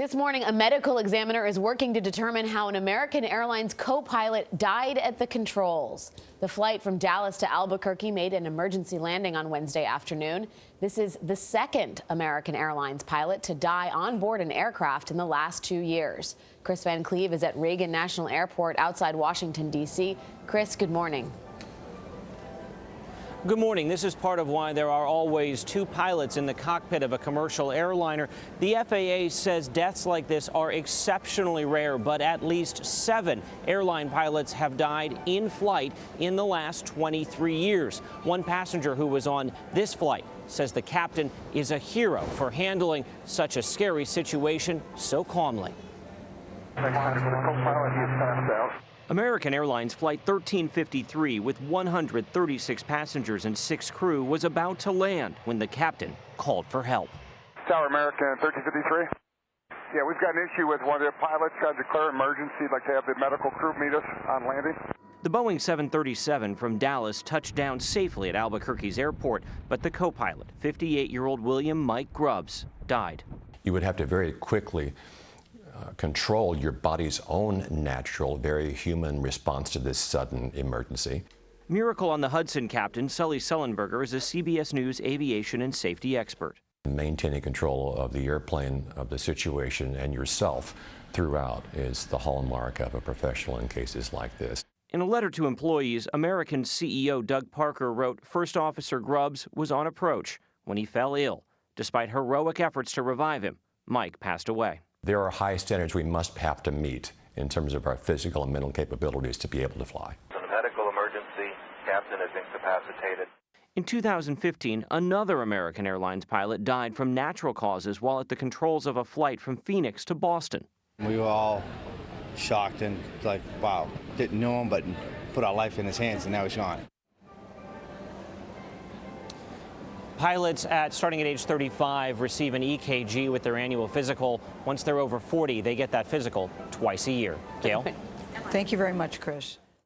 This morning, a medical examiner is working to determine how an American Airlines co-pilot died at the controls. The flight from Dallas to Albuquerque made an emergency landing on Wednesday afternoon. This is the second American Airlines pilot to die on board an aircraft in the last 2 years. Kris Van Cleave is at Reagan National Airport outside Washington, D.C. Kris, good morning. Good morning. This is part of why there are always two pilots in the cockpit of a commercial airliner. The FAA says deaths like this are exceptionally rare, but at least 7 airline pilots have died in flight in the last 23 years. One passenger who was on this flight says the captain is a hero for handling such a scary situation so calmly. American Airlines Flight 1353 with 136 passengers and 6 crew was about to land when the captain called for help. Tower American 1353. Yeah, we've got an issue with one of the pilots. Got to declare emergency. I'd like to have the medical crew meet us on landing. The Boeing 737 from Dallas touched down safely at Albuquerque's airport, but the co-pilot, 58-year-old William Mike Grubbs, died. You would have to very quickly control your body's own natural, very human response to this sudden emergency. Miracle on the Hudson captain Sully Sullenberger is a CBS News aviation and safety expert. Maintaining control of the airplane, of the situation, and yourself throughout is the hallmark of a professional in cases like this. In a letter to employees, American CEO Doug Parker wrote First Officer Grubbs was on approach when he fell ill. Despite heroic efforts to revive him, Mike passed away. There are high standards we must have to meet in terms of our physical and mental capabilities to be able to fly. In a medical emergency, captain is incapacitated. In 2015, another American Airlines pilot died from natural causes while at the controls of a flight from Phoenix to Boston. We were all shocked and like, wow, didn't know him, but put our life in his hands, and now he's gone. Pilots starting at age 35 receive an EKG with their annual physical. Once they're over 40, they get that physical twice a year. Gayle? Thank you very much, Kris.